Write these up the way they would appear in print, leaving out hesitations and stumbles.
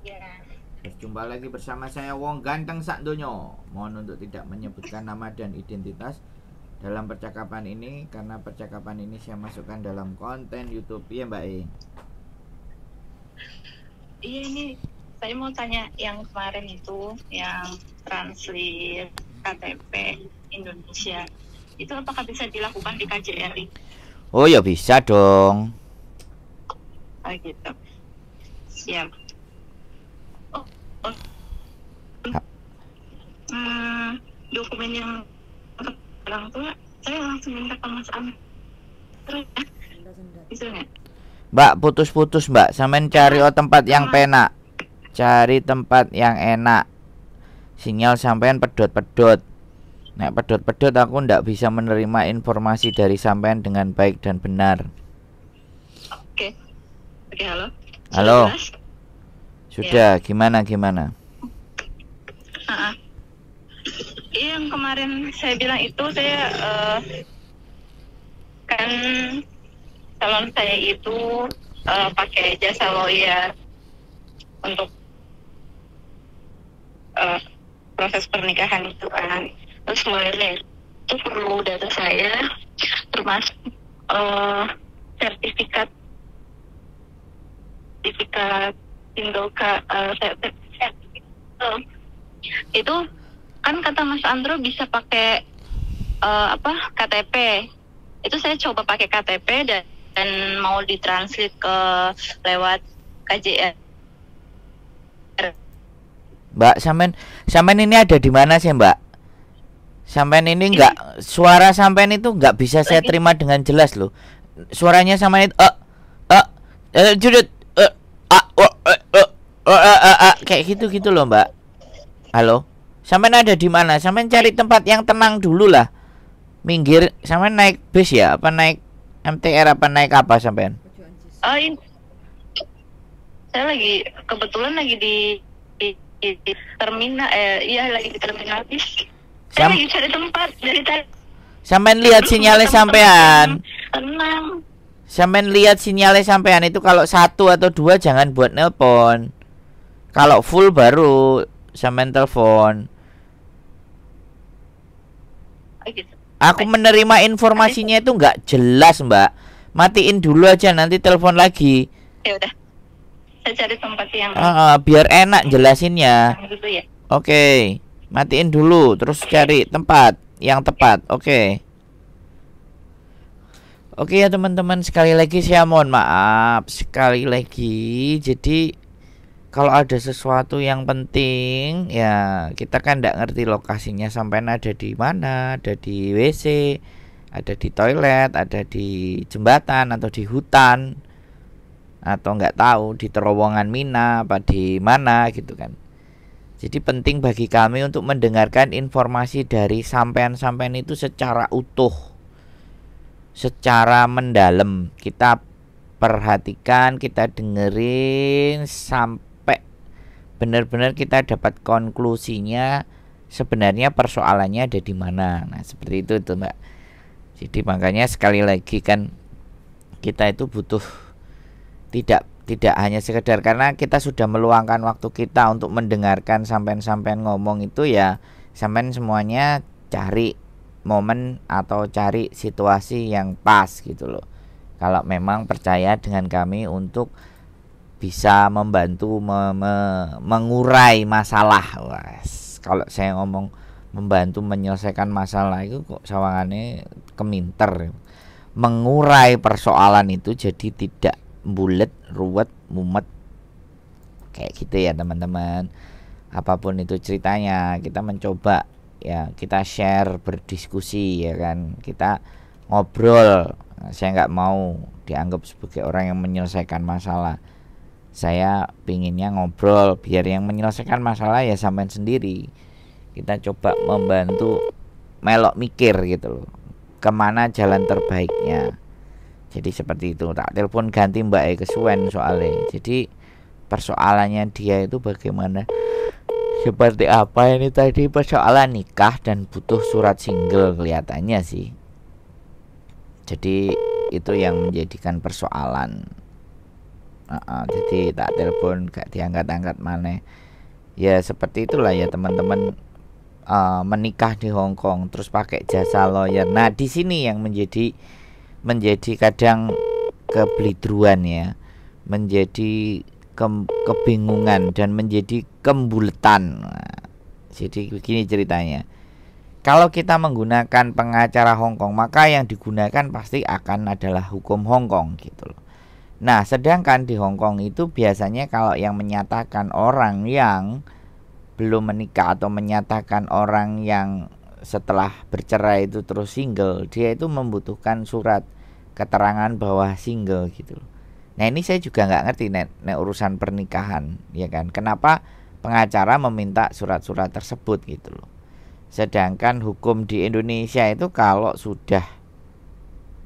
Ya. Berjumpa lagi bersama saya Wong Ganteng Sak Donyo. Mohon untuk tidak menyebutkan nama dan identitas dalam percakapan ini, karena percakapan ini saya masukkan dalam konten YouTube ya Mbak E. Iya, ini saya mau tanya yang kemarin itu yang translate KTP Indonesia. Itu apakah bisa dilakukan di KJRI? Oh ya bisa dong. Ah, gitu. Siap. Oh, oh. Dokumen yang orang tua saya langsung minta ke Mas Andro ya. Bisa nggak? Mbak putus-putus Mbak, sampean cari tempat yang penak. Cari tempat yang enak. Sinyal sampean pedot-pedot. Nek pedot-pedot aku ndak bisa menerima informasi dari sampean dengan baik dan benar. Oke, halo. Halo. Jelas? Sudah, ya. Gimana? Iya, yang kemarin saya bilang itu saya kan calon saya itu pakai jasa lawyer untuk proses pernikahan itu kan. Terus lawyernya itu perlu data saya, termasuk sertifikat single itu kan kata Mas Andro bisa pakai KTP. Itu saya coba pakai KTP dan mau ditranslate ke lewat KJR. Mbak, sampean ini ada di mana sih Mbak? Sampean ini enggak, suara sampean itu enggak bisa saya terima dengan jelas loh. Suaranya sampean itu judut kayak gitu loh Mbak. Halo, sampean ada di mana? Sampean cari tempat yang tenang dulu lah. Minggir, sampean naik bis ya? Apa naik MTR apa naik apa sampean? Saya kebetulan lagi di terminal, lagi di terminal bis. Saya lagi cari tempat dari tadi. Sampean lihat sinyalnya sampean. Tenang. Sampean lihat sinyalnya sampean itu kalau 1 atau 2 jangan buat nelpon. Kalau full baru sampean telepon. Aku menerima informasinya itu nggak jelas Mbak. Matiin dulu aja, nanti telepon lagi. Ya udah. Saya cari tempat yang biar enak jelasinnya. Gitu ya. Oke, matiin dulu, terus cari tempat yang tepat. Oke ya teman-teman, sekali lagi saya mohon maaf sekali lagi. Jadi kalau ada sesuatu yang penting ya kita kan nggak ngerti lokasinya, sampai ada di mana, ada di WC, ada di toilet, ada di jembatan atau di hutan, atau nggak tahu di terowongan mina apa di mana gitu kan. Jadi penting bagi kami untuk mendengarkan informasi dari sampean-sampean itu secara utuh, secara mendalam. Kita perhatikan, kita dengerin sampai benar-benar kita dapat konklusinya sebenarnya persoalannya ada di mana. Nah, seperti itu tuh Mbak. Jadi makanya sekali lagi kan kita itu butuh tidak hanya sekedar karena kita sudah meluangkan waktu kita untuk mendengarkan sampean-sampean ngomong itu, ya sampean semuanya cari momen atau cari situasi yang pas gitu loh. Kalau memang percaya dengan kami untuk bisa membantu mengurai masalah. Kalau saya ngomong membantu menyelesaikan masalah itu kok sawangannya keminter. Mengurai persoalan itu jadi tidak bulet, ruwet, mumet kayak gitu ya teman-teman. Apapun itu ceritanya, kita mencoba ya, kita share, berdiskusi ya kan, kita ngobrol. Saya nggak mau dianggap sebagai orang yang menyelesaikan masalah. Saya pinginnya ngobrol, biar yang menyelesaikan masalah ya sampean sendiri. Kita coba membantu melok mikir gitu loh, kemana jalan terbaiknya. Jadi seperti itu. Tak telepon ganti Mbak E kesuwen soalnya. Jadi persoalannya dia itu bagaimana, seperti apa ini tadi, persoalan nikah dan butuh surat single kelihatannya sih. Jadi itu yang menjadikan persoalan. Jadi tak telepon gak diangkat-angkat mana. Ya seperti itulah ya teman-teman, menikah di Hong Kong terus pakai jasa lawyer. Nah di sini yang menjadi kadang keblidruan ya, menjadi kebingungan dan menjadi kembuletan. Nah, jadi begini ceritanya. Kalau kita menggunakan pengacara Hong Kong, maka yang digunakan pasti akan adalah hukum Hong Kong gitu loh. Nah, sedangkan di Hong Kong itu biasanya kalau yang menyatakan orang yang belum menikah atau menyatakan orang yang setelah bercerai itu terus single, dia itu membutuhkan surat keterangan bahwa single gitu loh. Nah, ini saya juga nggak ngerti nek urusan pernikahan, ya kan? Kenapa pengacara meminta surat-surat tersebut gitu loh. Sedangkan hukum di Indonesia itu kalau sudah,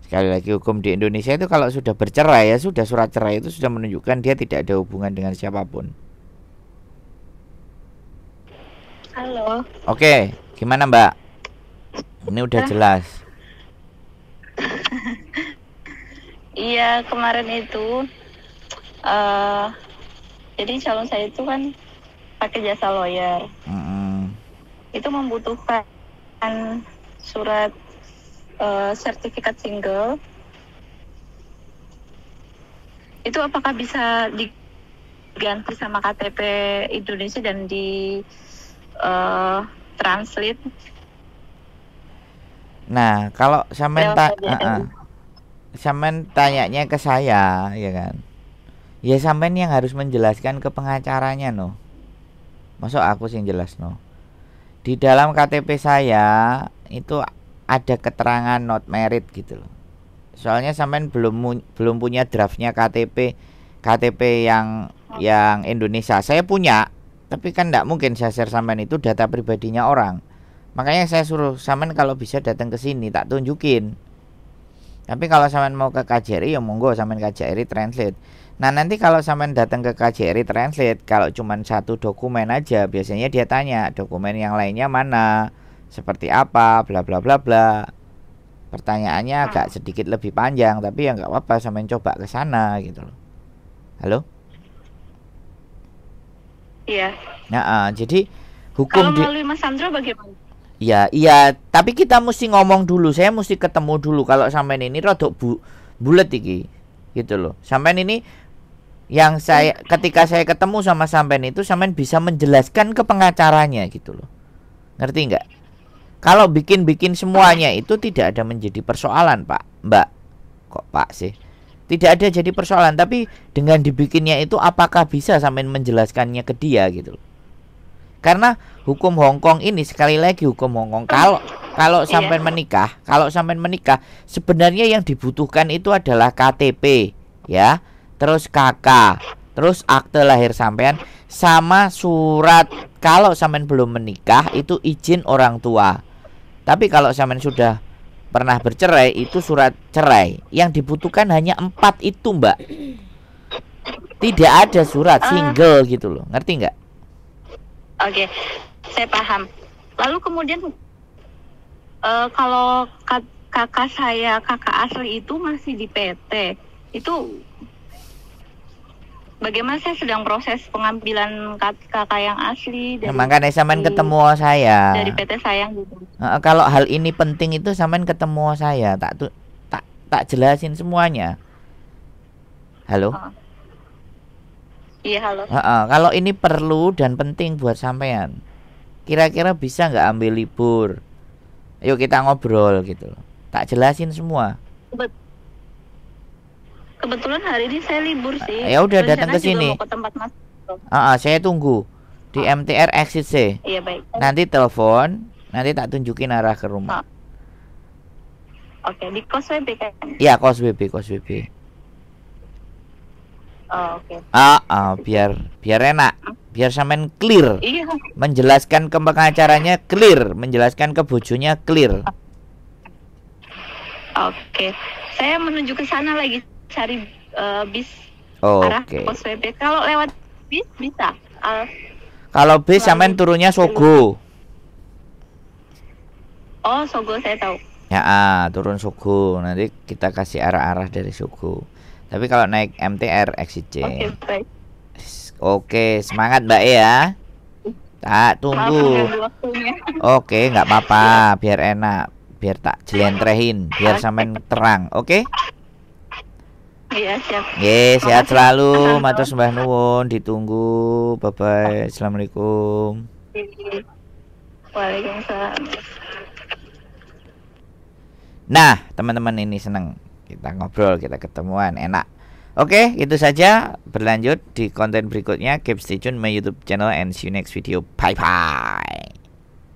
sekali lagi hukum di Indonesia itu kalau sudah bercerai ya sudah, surat cerai itu sudah menunjukkan dia tidak ada hubungan dengan siapapun. Halo. Oke, gimana Mbak? Ini udah jelas. Iya, kemarin itu jadi calon saya itu kan pakai jasa lawyer. Itu membutuhkan surat sertifikat single. Itu apakah bisa diganti sama KTP Indonesia dan di translate? Nah, kalau sampean tanyanya ke saya, ya kan? Ya sampean yang harus menjelaskan ke pengacaranya no. Masuk aku sih yang jelas no. Di dalam KTP saya itu ada keterangan not married gitu loh. Soalnya sampean belum punya draftnya KTP yang Indonesia. Saya punya, tapi kan tidak mungkin saya share sampean itu data pribadinya orang. Makanya saya suruh sampean kalau bisa datang ke sini tak tunjukin. Tapi kalau sampean mau ke KJRI ya monggo sampean KJRI translate. Nah nanti kalau sampean datang ke KJRI translate, kalau cuma satu dokumen aja, biasanya dia tanya dokumen yang lainnya mana, seperti apa, bla bla bla bla. Pertanyaannya agak sedikit lebih panjang, tapi ya nggak apa-apa, sampean coba ke sana gitu loh. Halo? Iya. Nah, jadi hukum kalau melalui Mas Sandro bagaimana? Iya, tapi kita mesti ngomong dulu. Saya mesti ketemu dulu. Kalau sampean ini rodok bulet iki, gitu loh. Sampean ini yang ketika saya ketemu sama sampean itu, sampean bisa menjelaskan ke pengacaranya gitu loh. Ngerti nggak? Kalau bikin semuanya itu tidak ada menjadi persoalan, Pak, Mbak. Kok Pak sih? Tidak ada jadi persoalan, tapi dengan dibikinnya itu apakah bisa sampean menjelaskannya ke dia gitu loh. Karena hukum Hong Kong ini, sekali lagi hukum Hong Kong, kalau sampean menikah, sebenarnya yang dibutuhkan itu adalah KTP, ya, terus KK, terus akte lahir sampean, sama surat kalau sampean belum menikah itu izin orang tua. Tapi kalau sampean sudah pernah bercerai itu surat cerai. Yang dibutuhkan hanya 4 itu, Mbak. Tidak ada surat single gitu loh, ngerti nggak? Oke, saya paham. Lalu kemudian kalau kakak asli itu masih di PT, itu bagaimana? Saya sedang proses pengambilan kakak yang asli dari makanya sampean ketemu saya dari PT sayang gitu. Kalau hal ini penting itu sampean ketemu saya, tak jelasin semuanya. Halo? Iya, halo. Kalau ini perlu dan penting buat sampean, kira-kira bisa nggak ambil libur? Ayo kita ngobrol gitu loh. Tak jelasin semua. Kebetulan hari ini saya libur sih. Ya udah datang ke sini. Mau ke tempat Mas. Saya tunggu di MTR Exit C. Iya, baik. Nanti telepon, nanti tak tunjukin arah ke rumah. Oke, di kos WB kan? Iya, kos WB. Oke. Biar enak, biar sampean clear. Iya. Menjelaskan ke pengacaranya clear, menjelaskan ke bojonya clear. Oke. Saya menuju ke sana lagi cari bis arah pos WB. Kalau lewat bis bisa. Kalau bis sampean turunnya Sogo. Oh, Sogo saya tahu. Ya, turun Sogo. Nanti kita kasih arah-arah dari Sogo. Tapi kalau naik MTR exit C. Oke, baik. Oke, semangat Mbak E ya. Tak Maaf tunggu. mengganggu waktunya. Oke, nggak apa-apa, biar enak, biar tak jelentrehin, biar sampean terang. Oke? Iya, siap. Ye, sehat Makasih, selalu, Mas Andro. matur sembah nuwun, ditunggu. Bye bye. Assalamualaikum. Waalaikumsalam. Nah, teman-teman ini seneng kita ngobrol, kita ketemuan, enak. Oke, itu saja. Berlanjut di konten berikutnya. Keep stay tune my YouTube channel and see you next video. Bye bye.